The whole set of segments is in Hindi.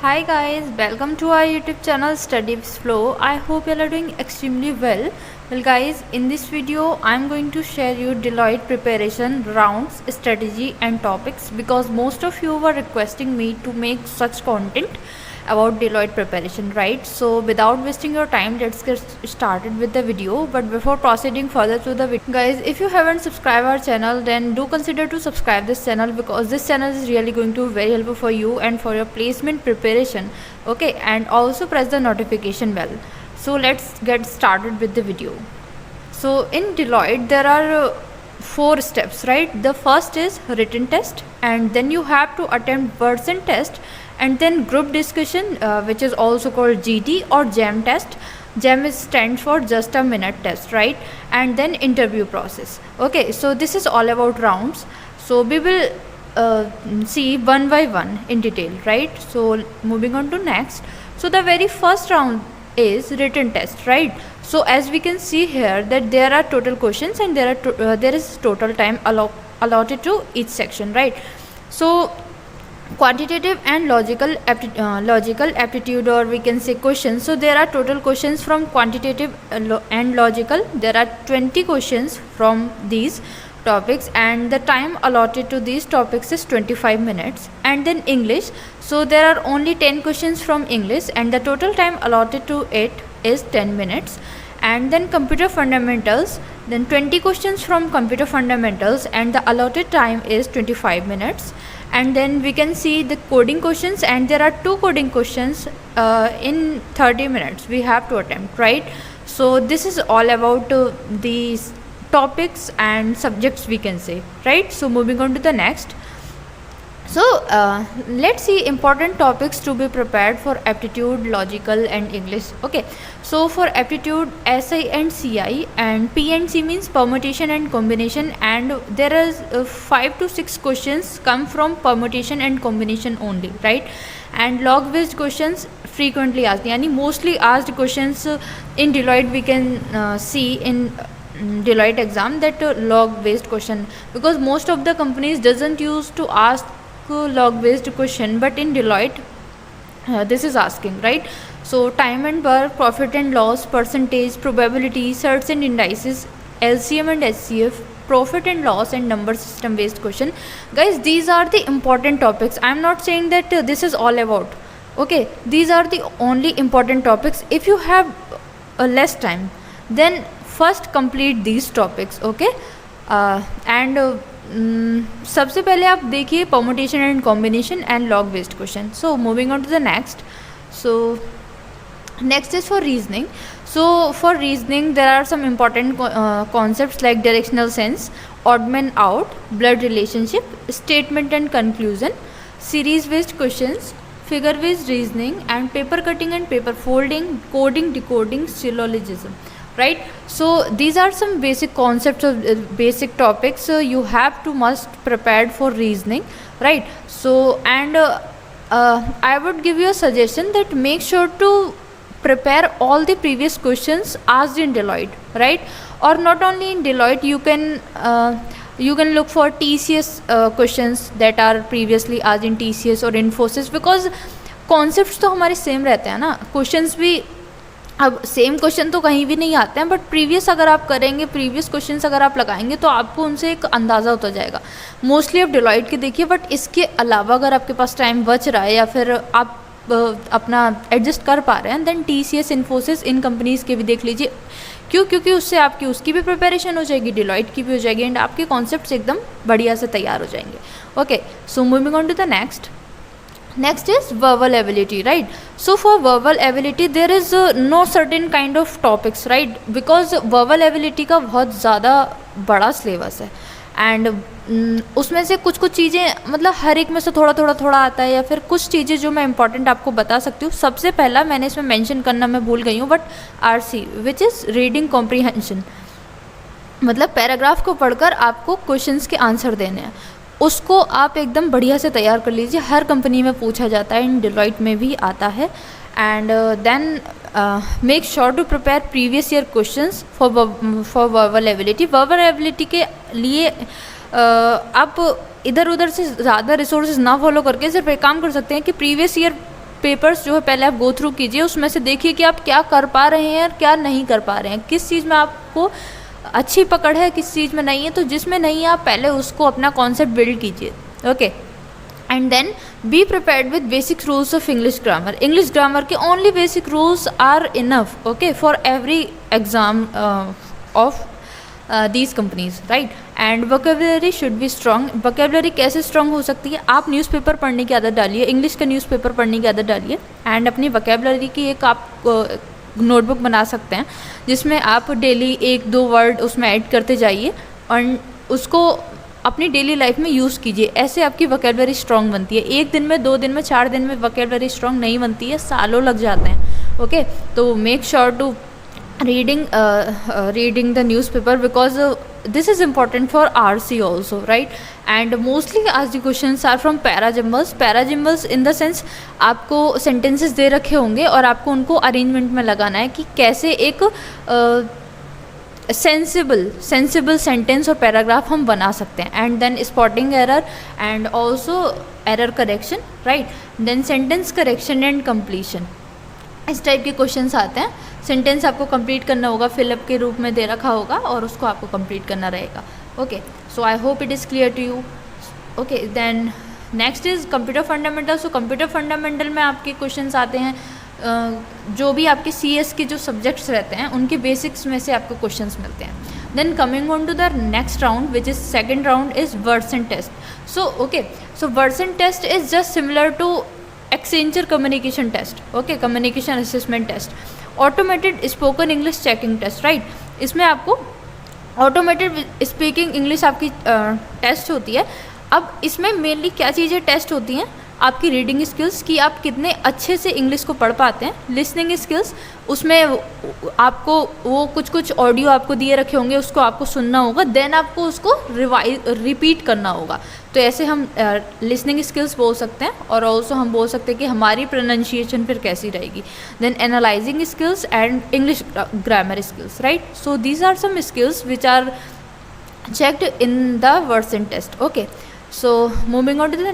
Hi guys, welcome to our YouTube channel Study with Flow. I hope you all are doing extremely well. Well guys, in this video I am going to share you Deloitte preparation rounds, strategy and topics because most of you were requesting me to make such content about Deloitte preparation, right? So without wasting your time, let's get started with the video. But before proceeding further to the video, guys, if you haven't subscribed our channel, then do consider to subscribe this channel because this channel is really going to be very helpful for you and for your placement preparation. Okay, and also press the notification bell. So let's get started with the video. So in Deloitte there are 4 steps, right? The first is written test, and then you have to attempt person test, and then group discussion, which is also called GT or JAM test. JAM is stands for just a minute test, right? And then interview process. Okay, so this is all about rounds. So we will see one by one in detail, right? So moving on to next. So the very first round is written test, right? So as we can see here that there are total questions and there is total time allotted to each section, right? So quantitative and logical aptitude, or we can say questions. So there are total questions from quantitative and logical. There are 20 questions from these topics, and the time allotted to these topics is 25 minutes. And then English, so there are only 10 questions from English and the total time allotted to it is 10 minutes. And then computer fundamentals, then 20 questions from computer fundamentals and the allotted time is 25 minutes. And then we can see the coding questions, and there are 2 coding questions in 30 minutes we have to attempt, right? So this is all about these topics and subjects, we can say, right? So moving on to the next. So let's see important topics to be prepared for aptitude, logical and English. Okay, so for aptitude, SI and CI, and P and C means permutation and combination, and there is 5 to 6 questions come from permutation and combination only, right? And log based questions frequently asked, yani mostly asked questions in Deloitte we can see in Deloitte exam, that log based question, because most of the companies doesn't use to ask log based question, but in Deloitte this is asking, right? So time and work, profit and loss, percentage, probability, certs and indices, LCM and HCF, profit and loss and number system based question. Guys, these are the important topics. I am not saying that this is all about, okay, these are the only important topics. If you have less time, then first complete these topics, okay? सबसे पहले आप देखिए permutation and combination and log based question. So moving on to the next. So next is for reasoning. So for reasoning there are some important concepts like directional sense, odd man out, blood relationship, statement and conclusion, series based questions, figure based reasoning, and paper cutting and paper folding, coding, decoding, syllogism, right? So these are some basic concepts of basic topics. You have to must prepared for reasoning, right? So and I would give you a suggestion that make sure to prepare all the previous questions asked in Deloitte, right? Or not only in Deloitte, you can look for TCS questions that are previously asked in TCS or Infosys, because concepts तो हमारे सेम रहते हैं ना, क्वेश्चंस भी अब सेम क्वेश्चन तो कहीं भी नहीं आते हैं, बट प्रीवियस अगर आप करेंगे, प्रीवियस क्वेश्चंस अगर आप लगाएंगे तो आपको उनसे एक अंदाज़ा होता जाएगा. मोस्टली आप डिलॉइट के देखिए, बट इसके अलावा अगर आपके पास टाइम बच रहा है या फिर आप अपना एडजस्ट कर पा रहे हैं, देन TCS, इन्फोसिस, इन कंपनीज़ के भी देख लीजिए. क्योंकि उससे आपकी उसकी भी प्रिपरेशन हो जाएगी, डिलॉइट की भी हो जाएगी, एंड आपके कॉन्सेप्ट्स एकदम बढ़िया से तैयार हो जाएंगे. Okay, so moving on to the next. Next is verbal ability, right? So for verbal ability there is no certain kind of topics, right? Because verbal ability का बहुत ज़्यादा बड़ा सिलेबस है, एंड उसमें से कुछ चीज़ें मतलब हर एक में से थोड़ा आता है, या फिर कुछ चीज़ें जो मैं इंपॉर्टेंट आपको बता सकती हूँ. सबसे पहला मैंने इसमें मेंशन करना मैं भूल गई हूँ, but RC which is reading comprehension, मतलब पैराग्राफ को पढ़कर आपको क्वेश्चंस के आंसर देने हैं. उसको आप एकदम बढ़िया से तैयार कर लीजिए. हर कंपनी में पूछा जाता है, इन डिलॉइट में भी आता है. And then make sure to prepare previous year questions for verbal ability. Verbal ability के लिए आप इधर उधर से ज़्यादा रिसोर्सेज ना फॉलो करके सिर्फ एक काम कर सकते हैं कि प्रीवियस ईयर पेपर्स जो है पहले आप गो थ्रू कीजिए, उसमें से देखिए कि आप क्या कर पा रहे हैं और क्या नहीं कर पा रहे हैं, किस चीज़ में आपको अच्छी पकड़ है, किस चीज़ में नहीं है। तो जिसमें नहीं है आप पहले उसको अपना कॉन्सेप्ट बिल्ड कीजिए, okay. And then be prepared with basic rules of English grammar. English grammar के only basic rules are enough, okay, for every exam of these companies, right. And vocabulary should be strong. Vocabulary कैसे स्ट्रॉन्ग हो सकती है? आप न्यूज़पेपर पढ़ने की आदत डालिए, इंग्लिश का न्यूज़पेपर पढ़ने की आदत डालिए, एंड अपनी वोकेबलरी की एक आप नोटबुक बना सकते हैं जिसमें आप डेली 1-2 वर्ड उसमें ऐड करते जाइए और उसको अपनी डेली लाइफ में यूज़ कीजिए। ऐसे आपकी वोकेबलरी स्ट्रॉन्ग बनती है। 1 दिन में, 2 दिन में, 4 दिन में वोकेबलरी स्ट्रॉन्ग नहीं बनती है, सालों लग जाते हैं, ओके। तो make sure to reading the newspaper because this is important for RC also, right? And mostly asked the questions are from parajumbles. Parajumbles in the sense आपको sentences दे रखे होंगे और आपको उनको arrangement में लगाना है कि कैसे एक सेंसिबल सेंटेंस और पैराग्राफ हम बना सकते हैं। And then spotting error and also error correction, right. Then sentence correction and completion, इस टाइप के क्वेश्चंस आते हैं। सेंटेंस आपको कंप्लीट करना होगा, फिलअप के रूप में दे रखा होगा और उसको आपको कंप्लीट करना रहेगा, okay. So I hope it is clear to you, okay. Then next is computer fundamental. So computer fundamental में आपके क्वेश्चंस आते हैं जो भी आपके CS के जो सब्जेक्ट्स रहते हैं उनके बेसिक्स में से आपको क्वेश्चंस मिलते हैं। Then coming on to the next round which is second round is words and test. So okay, so words and test is just similar to Accenture communication test, okay, communication assessment test, automated spoken English checking test, right। इसमें आपको ऑटोमेटेड स्पीकिंग इंग्लिश आपकी टेस्ट होती है। अब इसमें मेनली क्या चीज़ें टेस्ट होती हैं? आपकी रीडिंग स्किल्स कि आप कितने अच्छे से इंग्लिश को पढ़ पाते हैं, लिसनिंग स्किल्स, उसमें आपको वो कुछ ऑडियो आपको दिए रखे होंगे, उसको आपको सुनना होगा, देन आपको उसको रिपीट करना होगा। तो ऐसे हम लिसनिंग स्किल्स बोल सकते हैं और ऑल्सो हम बोल सकते हैं कि हमारी प्रोनाउंसिएशन फिर कैसी रहेगी। Then analysing skills and English grammar skills, right. So these are some skills which are checked in the words and test, okay। So moving on to the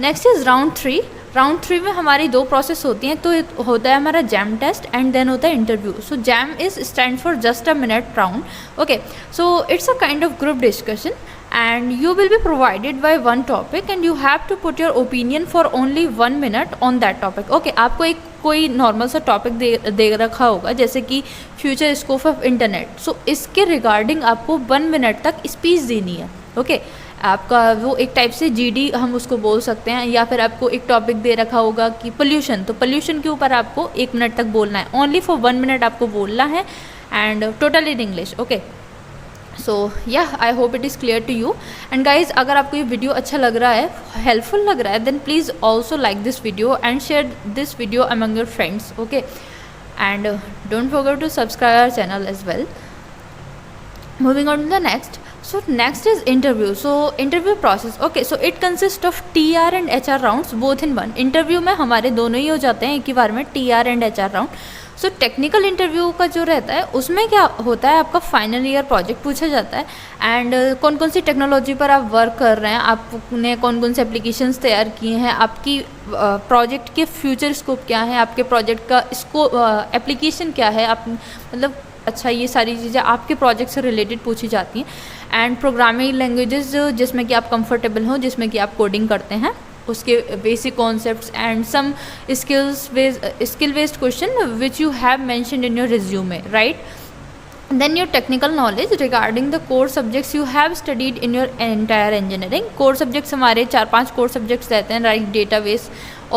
next is round 3। Round 3 में हमारी 2 प्रोसेस होती हैं। तो होता है हमारा जैम टेस्ट एंड देन होता है interview. So jam is stand for just a minute round, okay. So it's a kind of group discussion and you will be provided by one topic and you have to put your opinion for only 1 minute on that topic, okay। आपको एक कोई नॉर्मल सा टॉपिक दे रखा होगा जैसे कि फ्यूचर स्कोप ऑफ इंटरनेट। सो इसके रिगार्डिंग आपको 1 मिनट तक स्पीच देनी है, ओके। आपका वो एक टाइप से GD हम उसको बोल सकते हैं, या फिर आपको एक टॉपिक दे रखा होगा कि पोल्यूशन, तो पोल्यूशन के ऊपर आपको 1 मिनट तक बोलना है, ओनली फॉर 1 मिनट आपको बोलना है and total in English, okay. So yeah I hope it is clear to you. And guys, अगर आपको ये वीडियो अच्छा लग रहा है, हेल्पफुल लग रहा है, then please also like this video and share this video among your friends, okay. And don't forget to subscribe our channel as well. Moving on to the next. So next is interview. So interview process, okay, so it consists of TR and HR rounds both in one। Interview में हमारे दोनों ही हो जाते हैं एक ही बार में, TR and HR round. So technical interview का जो रहता है उसमें क्या होता है, आपका फाइनल ईयर प्रोजेक्ट पूछा जाता है एंड कौन कौन सी टेक्नोलॉजी पर आप वर्क कर रहे हैं, आपने कौन कौन से एप्लीकेशंस तैयार किए हैं, आपकी प्रोजेक्ट के फ्यूचर स्कोप क्या है, आपके प्रोजेक्ट का स्कोप एप्लीकेशन क्या है, आप मतलब अच्छा, ये सारी चीज़ें आपके प्रोजेक्ट से रिलेटेड पूछी जाती हैं। एंड प्रोग्रामिंग लैंग्वेजेस जिसमें कि आप कंफर्टेबल हो, जिसमें कि आप कोडिंग करते हैं, उसके basic concepts and some skill based question which you have mentioned in your resume, right. Then your technical knowledge regarding the core subjects you have studied in your entire engineering। core subjects हमारे 4-5 core subjects रहते हैं, like database,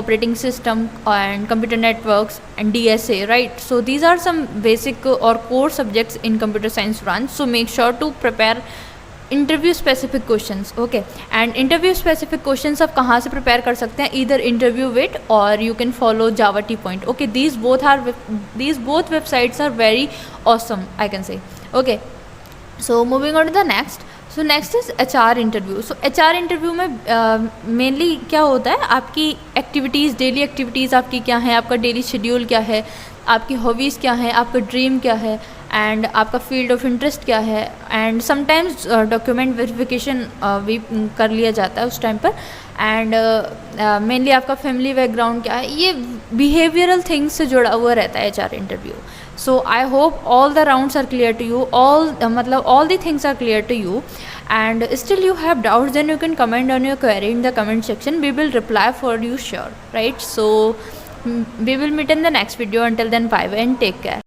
operating system and computer networks and DSA, right। So these are some basic or core subjects in computer science branch। So make sure to prepare interview specific questions, okay. And interview specific questions आप कहाँ से प्रिपेयर कर सकते हैं, ईदर इंटरव्यू विट और you can follow Java T point, okay. These both websites are very awesome, I can say, okay. So moving on to the next. So next is HR interview. So HR interview में मेनली क्या होता है, आपकी एक्टिविटीज़, डेली एक्टिविटीज़ आपकी क्या है, आपका डेली शेड्यूल क्या है, आपकी हॉबीज़ क्या है, आपका ड्रीम क्या है, एंड आपका फील्ड ऑफ इंटरेस्ट क्या है, एंड समटाइम्स डॉक्यूमेंट वेरिफिकेशन भी कर लिया जाता है उस टाइम पर, एंड मेनली आपका फैमिली बैकग्राउंड क्या है, ये बिहेवियरल थिंग्स से जुड़ा हुआ रहता है HR interview. So I hope all the rounds are clear to you, all the things are clear to you, and still you have doubts, then you can comment on your query in the comment section. We will reply for you, sure, right? So we will meet in the next video. Until then, bye and take care.